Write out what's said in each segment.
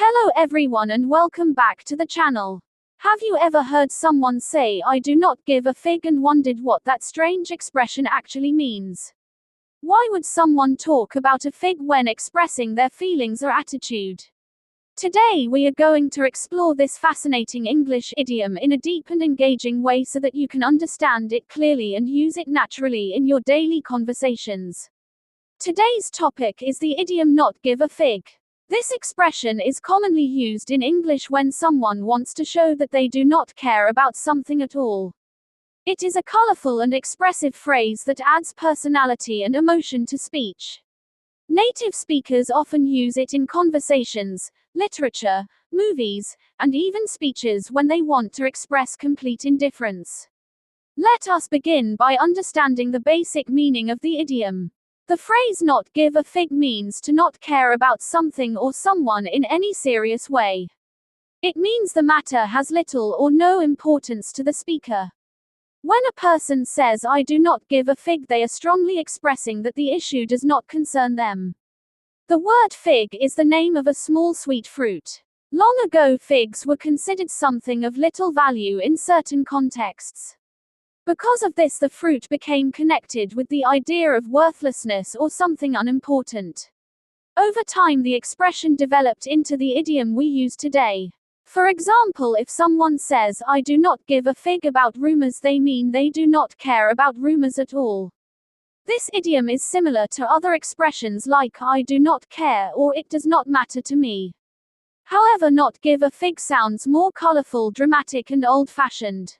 Hello everyone and welcome back to the channel. Have you ever heard someone say "I do not give a fig" and wondered what that strange expression actually means? Why would someone talk about a fig when expressing their feelings or attitude? Today we are going to explore this fascinating English idiom in a deep and engaging way so that you can understand it clearly and use it naturally in your daily conversations. Today's topic is the idiom "not give a fig." This expression is commonly used in English when someone wants to show that they do not care about something at all. It is a colorful and expressive phrase that adds personality and emotion to speech. Native speakers often use it in conversations, literature, movies, and even speeches when they want to express complete indifference. Let us begin by understanding the basic meaning of the idiom. The phrase "not give a fig" means to not care about something or someone in any serious way. It means the matter has little or no importance to the speaker. When a person says "I do not give a fig," they are strongly expressing that the issue does not concern them. The word fig is the name of a small sweet fruit. Long ago, figs were considered something of little value in certain contexts. Because of this, the fruit became connected with the idea of worthlessness or something unimportant. Over time, the expression developed into the idiom we use today. For example, if someone says "I do not give a fig" about rumors, they mean they do not care about rumors at all. This idiom is similar to other expressions like "I do not care" or "it does not matter to me." However, "not give a fig" sounds more colorful, dramatic, and old-fashioned.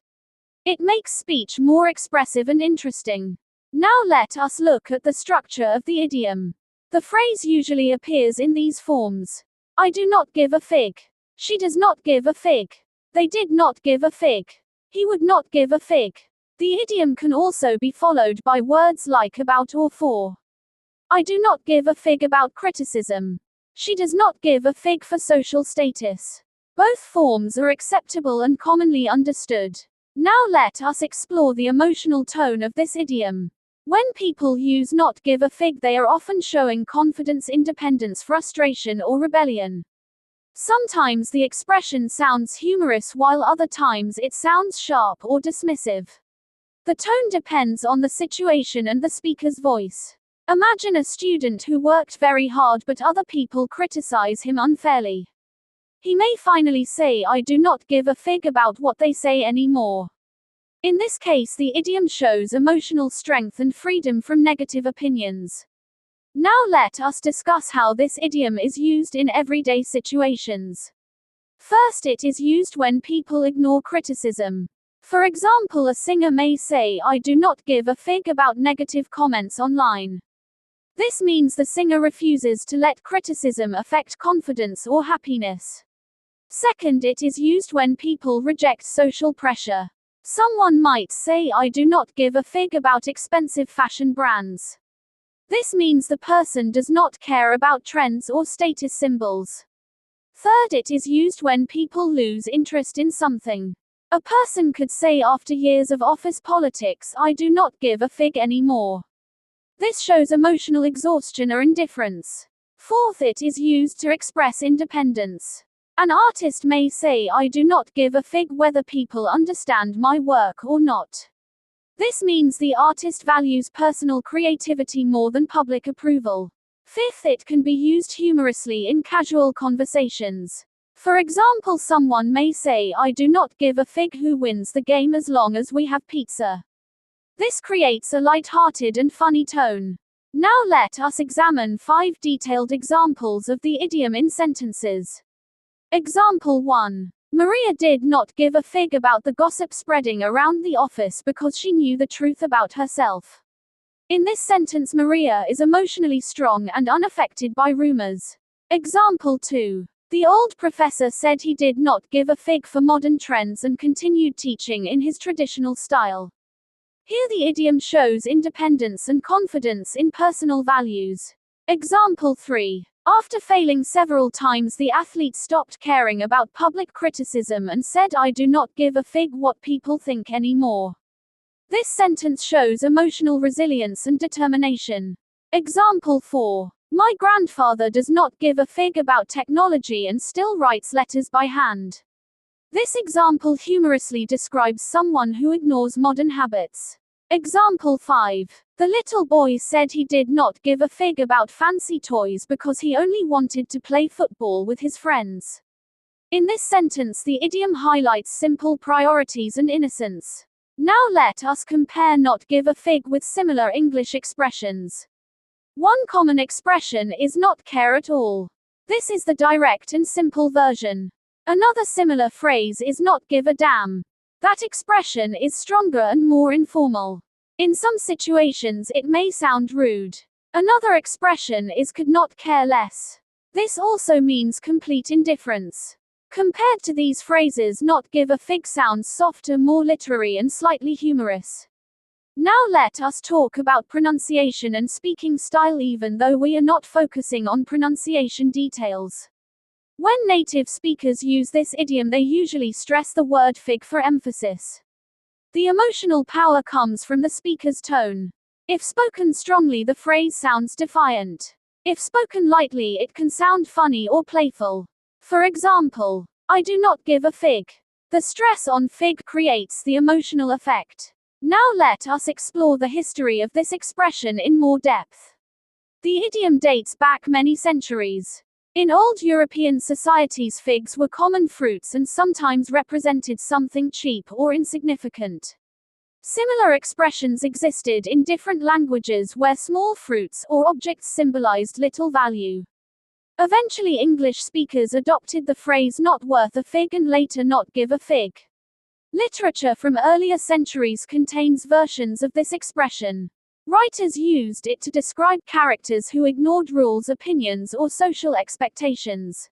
It makes speech more expressive and interesting. Now let us look at the structure of the idiom. The phrase usually appears in these forms. I do not give a fig. She does not give a fig. They did not give a fig. He would not give a fig. The idiom can also be followed by words like about or for. I do not give a fig about criticism. She does not give a fig for social status. Both forms are acceptable and commonly understood. Now let us explore the emotional tone of this idiom. When people use "not give a fig," they are often showing confidence, independence, frustration, or rebellion. Sometimes the expression sounds humorous while other times it sounds sharp or dismissive. The tone depends on the situation and the speaker's voice. Imagine a student who worked very hard but other people criticize him unfairly. He may finally say "I do not give a fig" about what they say anymore. In this case, the idiom shows emotional strength and freedom from negative opinions. Now let us discuss how this idiom is used in everyday situations. First, it is used when people ignore criticism. For example, a singer may say "I do not give a fig" about negative comments online. This means the singer refuses to let criticism affect confidence or happiness. Second, it is used when people reject social pressure. Someone might say "I do not give a fig" about expensive fashion brands. This means the person does not care about trends or status symbols. Third, it is used when people lose interest in something. A person could say after years of office politics "I do not give a fig anymore." This shows emotional exhaustion or indifference. Fourth, it is used to express independence. An artist may say "I do not give a fig whether people understand my work or not." This means the artist values personal creativity more than public approval. Fifth, it can be used humorously in casual conversations. For example, someone may say "I do not give a fig who wins the game as long as we have pizza." This creates a light-hearted and funny tone. Now let us examine 5 detailed examples of the idiom in sentences. Example 1. Maria did not give a fig about the gossip spreading around the office because she knew the truth about herself. In this sentence, Maria is emotionally strong and unaffected by rumors. Example 2. The old professor said he did not give a fig for modern trends and continued teaching in his traditional style. Here the idiom shows independence and confidence in personal values. Example 3. After failing several times, the athlete stopped caring about public criticism and said "I do not give a fig what people think anymore." This sentence shows emotional resilience and determination. Example 4. My grandfather does not give a fig about technology and still writes letters by hand. This example humorously describes someone who ignores modern habits. Example 5. The little boy said he did not give a fig about fancy toys because he only wanted to play football with his friends. In this sentence, the idiom highlights simple priorities and innocence. Now let us compare not give a fig with similar English expressions. One common expression is not care at all. This is the direct and simple version. Another similar phrase is not give a damn. That expression is stronger and more informal. In some situations it may sound rude. Another expression is could not care less. This also means complete indifference. Compared to these phrases, not give a fig sounds softer, more literary, and slightly humorous. Now let us talk about pronunciation and speaking style, even though we are not focusing on pronunciation details. When native speakers use this idiom, they usually stress the word fig for emphasis. The emotional power comes from the speaker's tone. If spoken strongly, the phrase sounds defiant. If spoken lightly, it can sound funny or playful. For example, I do not give a fig. The stress on fig creates the emotional effect. Now let us explore the history of this expression in more depth. The idiom dates back many centuries. In old European societies, figs were common fruits and sometimes represented something cheap or insignificant. Similar expressions existed in different languages where small fruits or objects symbolized little value. Eventually, English speakers adopted the phrase not worth a fig and later not give a fig. Literature from earlier centuries contains versions of this expression. Writers used it to describe characters who ignored rules, opinions, or social expectations.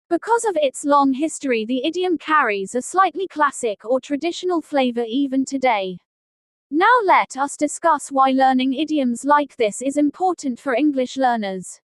Because of its long history, the idiom carries a slightly classic or traditional flavor even today. Now let us discuss why learning idioms like this is important for English learners.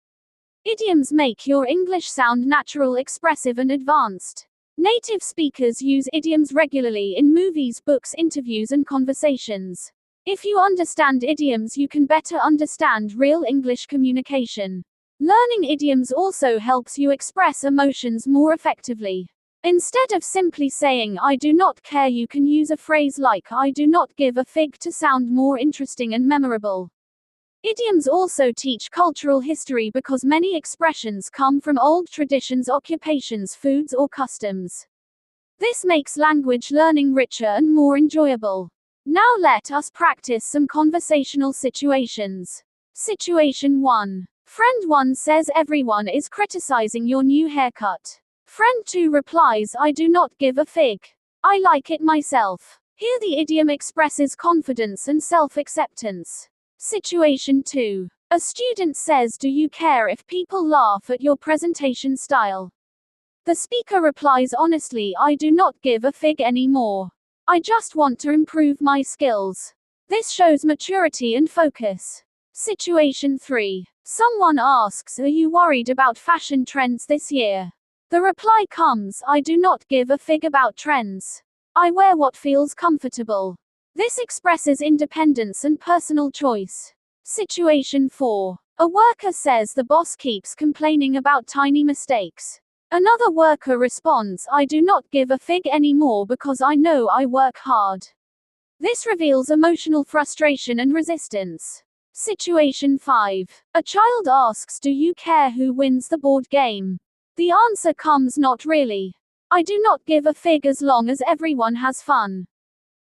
Idioms make your English sound natural, expressive, and advanced. Native speakers use idioms regularly in movies, books, interviews, and conversations. If you understand idioms, you can better understand real English communication. Learning idioms also helps you express emotions more effectively. Instead of simply saying I do not care, you can use a phrase like I do not give a fig to sound more interesting and memorable. Idioms also teach cultural history because many expressions come from old traditions, occupations, foods, or customs. This makes language learning richer and more enjoyable. Now let us practice some conversational situations. Situation 1. Friend 1 says everyone is criticizing your new haircut. Friend 2 replies, I do not give a fig. I like it myself. Here the idiom expresses confidence and self-acceptance. Situation 2. A student says, do you care if people laugh at your presentation style? The speaker replies honestly, I do not give a fig anymore. I just want to improve my skills. This shows maturity and focus. Situation 3. Someone asks, are you worried about fashion trends this year? The reply comes, I do not give a fig about trends. I wear what feels comfortable. This expresses independence and personal choice. Situation 4. A worker says the boss keeps complaining about tiny mistakes. Another worker responds, I do not give a fig anymore because I know I work hard. This reveals emotional frustration and resistance. Situation 5. A child asks, do you care who wins the board game? The answer comes, not really. I do not give a fig as long as everyone has fun.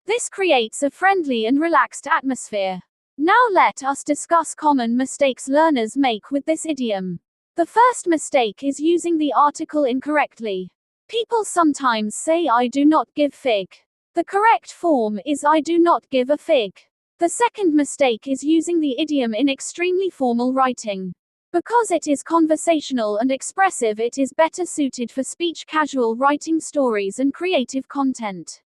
This creates a friendly and relaxed atmosphere. Now let us discuss common mistakes learners make with this idiom. The first mistake is using the article incorrectly. People sometimes say I do not give fig. The correct form is I do not give a fig. The second mistake is using the idiom in extremely formal writing. Because it is conversational and expressive, it is better suited for speech, casual writing, stories, and creative content.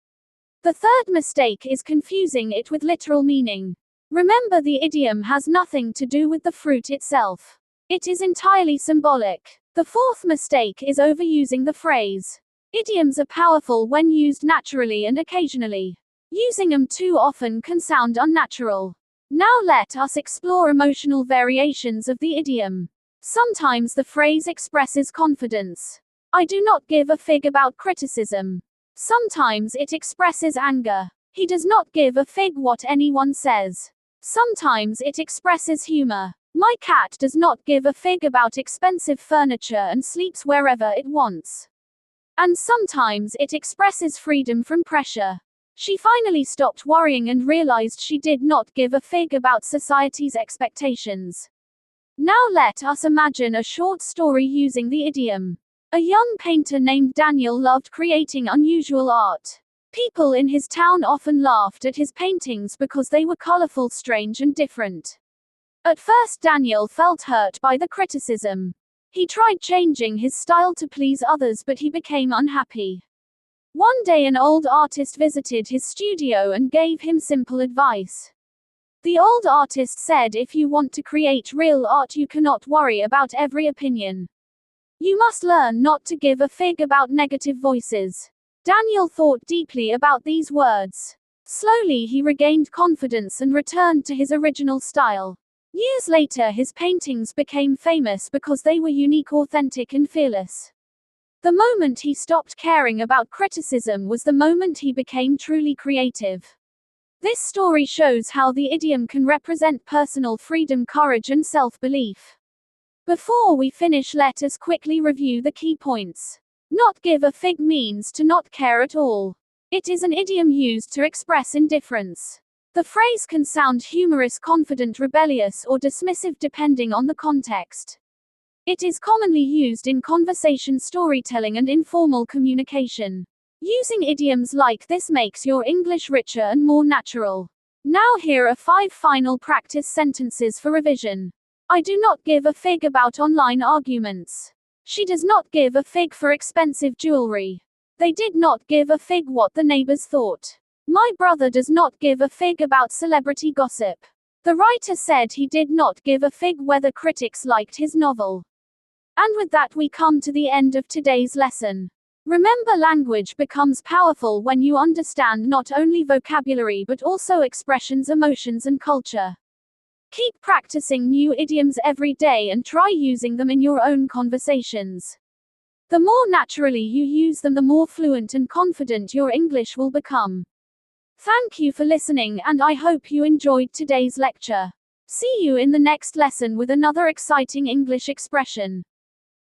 The third mistake is confusing it with literal meaning. Remember, the idiom has nothing to do with the fruit itself. It is entirely symbolic. The fourth mistake is overusing the phrase. Idioms are powerful when used naturally and occasionally. Using them too often can sound unnatural. Now let us explore emotional variations of the idiom. Sometimes the phrase expresses confidence. I do not give a fig about criticism. Sometimes it expresses anger. He does not give a fig what anyone says. Sometimes it expresses humor. My cat does not give a fig about expensive furniture and sleeps wherever it wants. And sometimes it expresses freedom from pressure. She finally stopped worrying and realized she did not give a fig about society's expectations. Now let us imagine a short story using the idiom. A young painter named Daniel loved creating unusual art. People in his town often laughed at his paintings because they were colorful, strange, and different. At first, Daniel felt hurt by the criticism. He tried changing his style to please others, but he became unhappy. One day, an old artist visited his studio and gave him simple advice. The old artist said, if you want to create real art, you cannot worry about every opinion. You must learn not to give a fig about negative voices. Daniel thought deeply about these words. Slowly he regained confidence and returned to his original style. Years later, his paintings became famous because they were unique, authentic, and fearless. The moment he stopped caring about criticism was the moment he became truly creative. This story shows how the idiom can represent personal freedom, courage, and self-belief. Before we finish, let us quickly review the key points. Not give a fig means to not care at all. It is an idiom used to express indifference. The phrase can sound humorous, confident, rebellious, or dismissive depending on the context. It is commonly used in conversation, storytelling, and informal communication. Using idioms like this makes your English richer and more natural. Now here are 5 final practice sentences for revision. I do not give a fig about online arguments. She does not give a fig for expensive jewelry. They did not give a fig what the neighbors thought. My brother does not give a fig about celebrity gossip. The writer said he did not give a fig whether critics liked his novel. And with that, we come to the end of today's lesson. Remember, language becomes powerful when you understand not only vocabulary but also expressions, emotions, and culture. Keep practicing new idioms every day and try using them in your own conversations. The more naturally you use them, the more fluent and confident your English will become. Thank you for listening, and I hope you enjoyed today's lecture. See you in the next lesson with another exciting English expression.